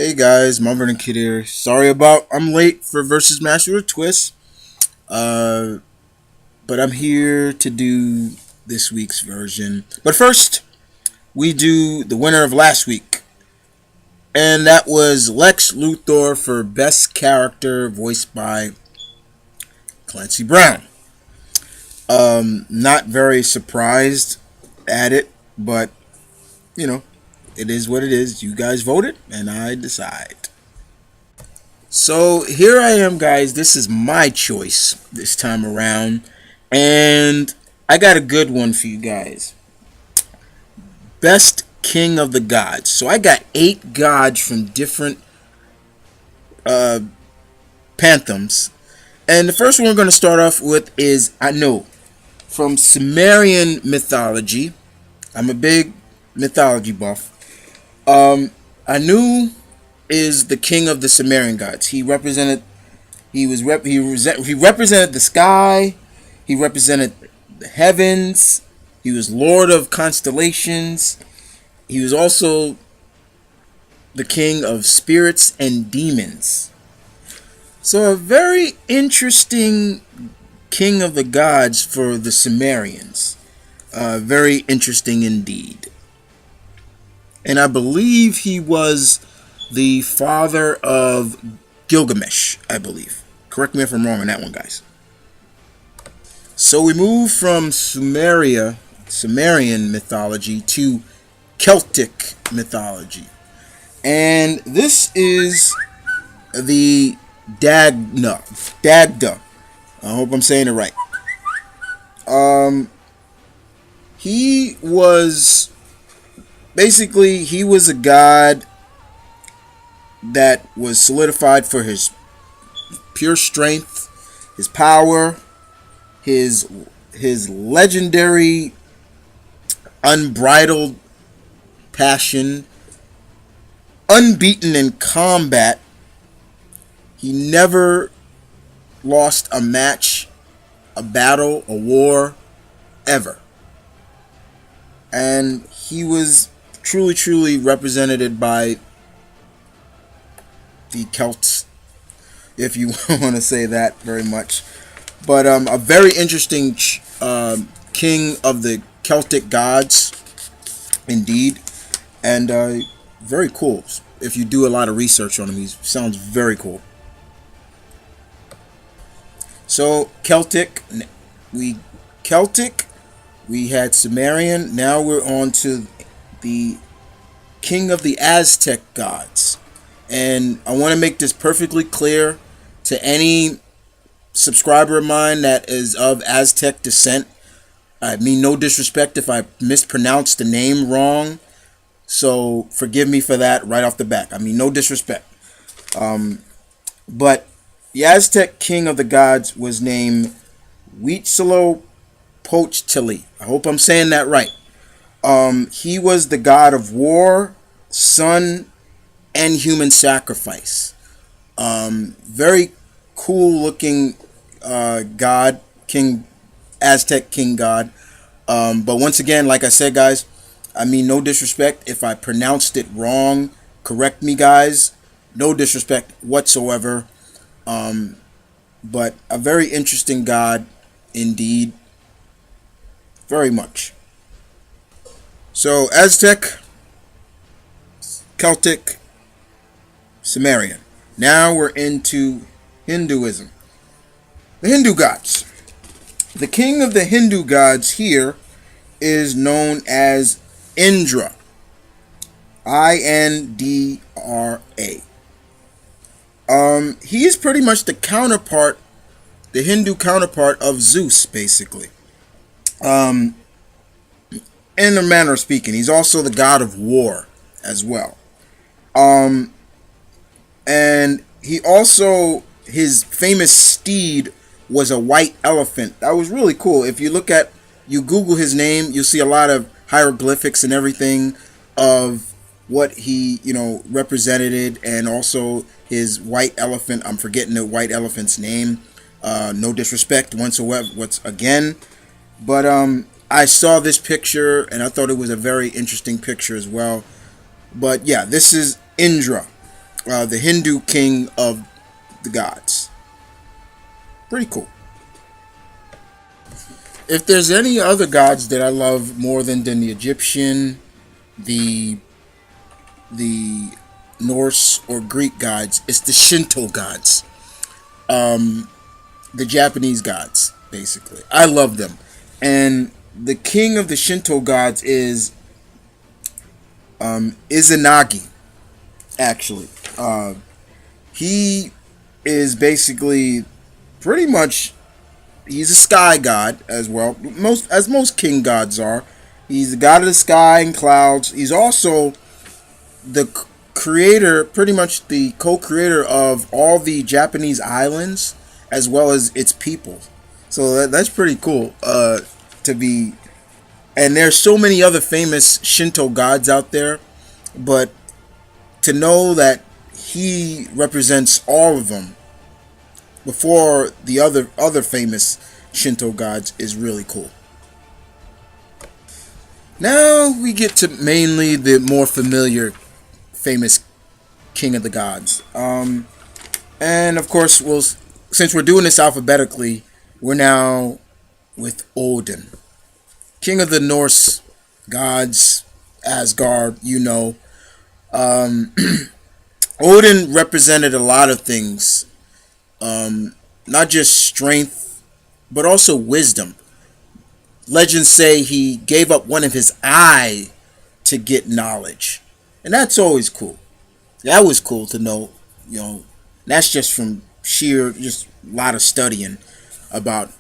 Hey guys, Marvin and Kid here. Sorry about I'm late for versus Master of Twist. Uh, but I'm here to do this week's version. But first, we do the winner of last week, and that was Lex Luthor for Best Character, voiced by Clancy Brown. Not very surprised at it, but you know, it is what it is. You guys voted, and I decide. So here I am, guys. This is my choice this time around, and I got a good one for you guys. Best King of the Gods. So I got 8 gods from different uh, pantheons, and the first one we're going to start off with is Anu from Sumerian mythology. I'm a big mythology buff. Anu is the king of the Sumerian gods. He represented the sky. He represented the heavens. He was lord of constellations. He was also the king of spirits and demons. So a very interesting king of the gods for the Sumerians. Very interesting indeed. And I believe he was the father of Gilgamesh, I believe. Correct me if I'm wrong on that one, guys. So we move from Sumerian mythology to Celtic mythology. And this is the Dagda. I hope I'm saying it right. He was a god that was solidified for his pure strength, his power, his legendary unbridled passion, unbeaten in combat. He never lost a match, a battle, a war, ever. And he was truly represented by the Celts, if you want to say that very much. But a very interesting king of the Celtic gods, indeed. And very cool. If you do a lot of research on him, he sounds very cool. So Celtic, we had Sumerian. Now we're on to the king of the Aztec gods. And I want to make this perfectly clear to any subscriber of mine that is of Aztec descent. I mean no disrespect if I mispronounce the name wrong. So forgive me for that right off the bat. I mean no disrespect. But the Aztec king of the gods was named Huitzilopochtli. I hope I'm saying that right. He was the god of war, sun, and human sacrifice. Very cool looking god, king, Aztec king god. But once again, like I said, guys, I mean no disrespect. If I pronounced it wrong, correct me, guys. No disrespect whatsoever. But a very interesting god indeed. Very much. So Aztec, Celtic, Sumerian. Now we're into Hinduism. The Hindu gods. The king of the Hindu gods here is known as Indra. Indra. He is pretty much the Hindu counterpart of Zeus, basically. In a manner of speaking. He's also the god of war as well. And he also, his famous steed was a white elephant. That was really cool. If you Google his name, you'll see a lot of hieroglyphics and everything of what he, represented, and also his white elephant. I'm forgetting the white elephant's name. No disrespect whatsoever. But I saw this picture and I thought it was a very interesting picture as well. But yeah, this is Indra, the Hindu king of the gods. Pretty cool. If there's any other gods that I love more than the Egyptian, the the Norse or Greek gods, it's the Shinto gods. The Japanese gods, basically. I love them. And the king of the Shinto gods is Izanagi, actually. He is basically pretty much, he's a sky god as well. Most king gods are. He's the god of the sky and clouds. He's also the creator, pretty much the co-creator of all the Japanese islands as well as its people. So that's pretty cool to be. And there's so many other famous Shinto gods out there, but to know that he represents all of them before the other famous Shinto gods is really cool. Now we get to mainly the more familiar famous king of the gods. And of course, since we're doing this alphabetically, we're now with Odin, king of the Norse gods, Asgard, you know. Odin represented a lot of things, not just strength, but also wisdom. Legends say he gave up one of his eye to get knowledge, and that's always cool. That was cool to know, you know. That's just from just a lot of studying about,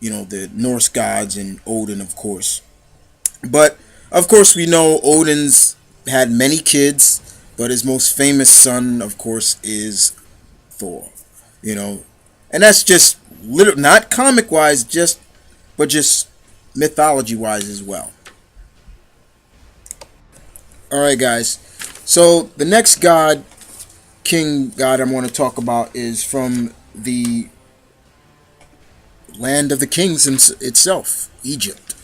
the Norse gods and Odin, of course. But of course, we know Odin's had many kids, but his most famous son, of course, is Thor. And that's just not comic wise, but just mythology wise as well. All right, guys. So the next king god I want to talk about is from the land of the kings itself, Egypt.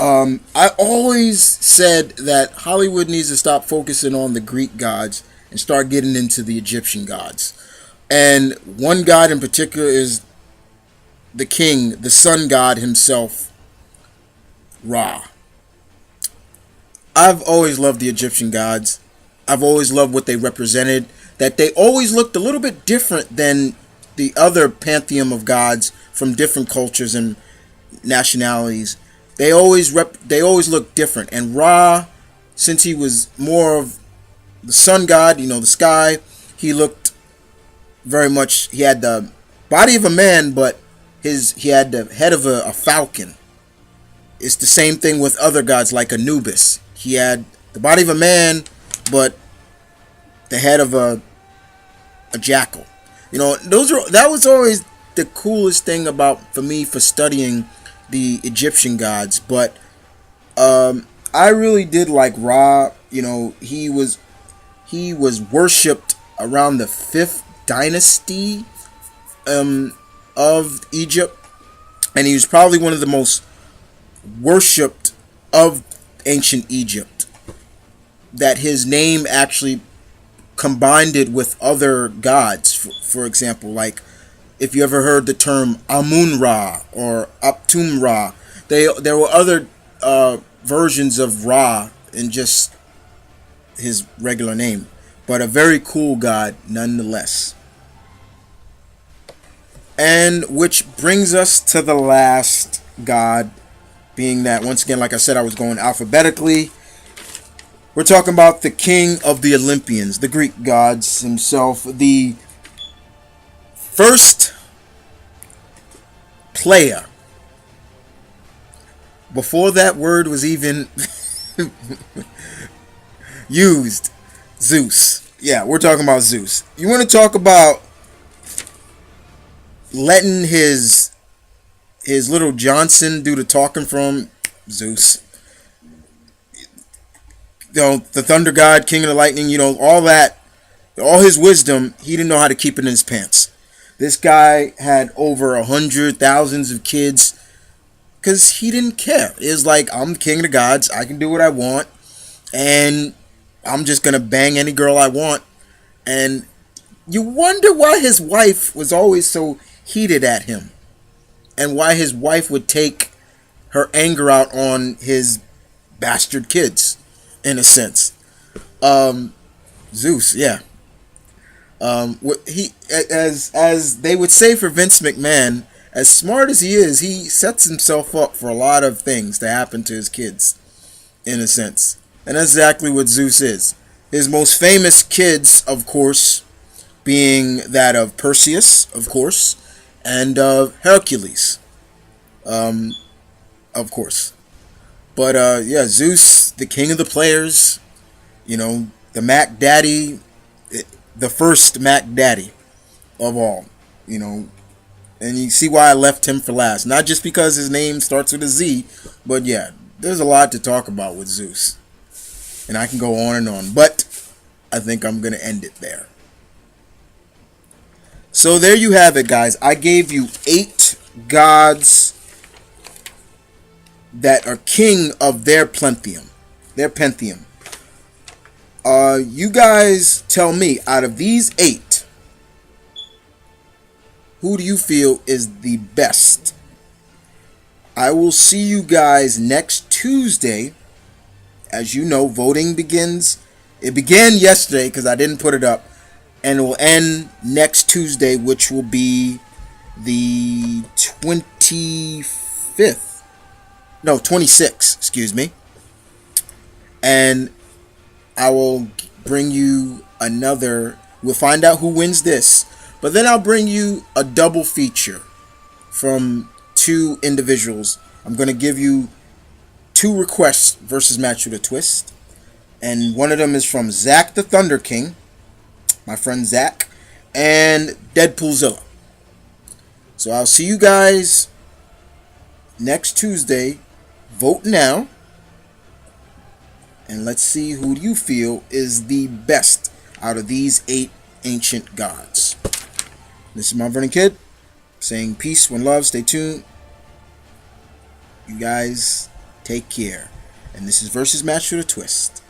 I always said that Hollywood needs to stop focusing on the Greek gods and start getting into the Egyptian gods. And one god in particular is the king, the sun god himself, Ra. I've always loved the Egyptian gods. I've always loved what they represented. That they always looked a little bit different than the other pantheon of gods from different cultures and nationalities. They always looked different. And Ra, since he was more of the sun god, the sky, he looked very much. He had the body of a man, but he had the head of a falcon. It's the same thing with other gods like Anubis. He had the body of a man, but the head of a jackal. That was always the coolest thing for me for studying the Egyptian gods. But I really did like Ra. He was worshipped around the 5th dynasty of Egypt, and he was probably one of the most worshipped of ancient Egypt. That his name actually combined it with other gods. For example, like if you ever heard the term Amun Ra or Aptum Ra, there were other versions of Ra in just his regular name, but a very cool god nonetheless. And which brings us to the last god, being that, once again, like I said, I was going alphabetically. We're talking about the king of the Olympians, the Greek gods himself, the first player, before that word was even used, Zeus. Yeah, we're talking about Zeus. You want to talk about letting his little Johnson do the talking from Zeus? The thunder god, king of the lightning, all that, all his wisdom, he didn't know how to keep it in his pants. This guy had over 100,000 of kids because he didn't care. It was like, I'm the king of the gods, I can do what I want, and I'm just going to bang any girl I want. And you wonder why his wife was always so heated at him, and why his wife would take her anger out on his bastard kids, in a sense. Zeus, yeah. He, as they would say for Vince McMahon, as smart as he is, he sets himself up for a lot of things to happen to his kids, in a sense. And that's exactly what Zeus is. His most famous kids, of course, being that of Perseus, of course, and of Hercules, of course. But yeah, Zeus, the king of the players, the Mac Daddy, the first Mac Daddy of all, and you see why I left him for last. Not just because his name starts with a Z, but yeah, there's a lot to talk about with Zeus. And I can go on and on, but I think I'm going to end it there. So there you have it, guys. I gave you 8 gods that are king of their pantheon. You guys tell me, out of these 8, who do you feel is the best? I will see you guys next Tuesday. As you know, voting begins. It began yesterday because I didn't put it up. And it will end next Tuesday, which will be the 25th. No, 26th, excuse me. And I will bring you another. We'll find out who wins this. But then I'll bring you a double feature from 2 individuals. I'm going to give you 2 requests versus match with a twist. And one of them is from Zach the Thunder King, my friend Zach, and Deadpoolzilla. So I'll see you guys next Tuesday. Vote now. And let's see who you feel is the best out of these 8 ancient gods. This is Mount Vernon Kid saying peace, one love, stay tuned. You guys take care. And this is Versus Match with a Twist.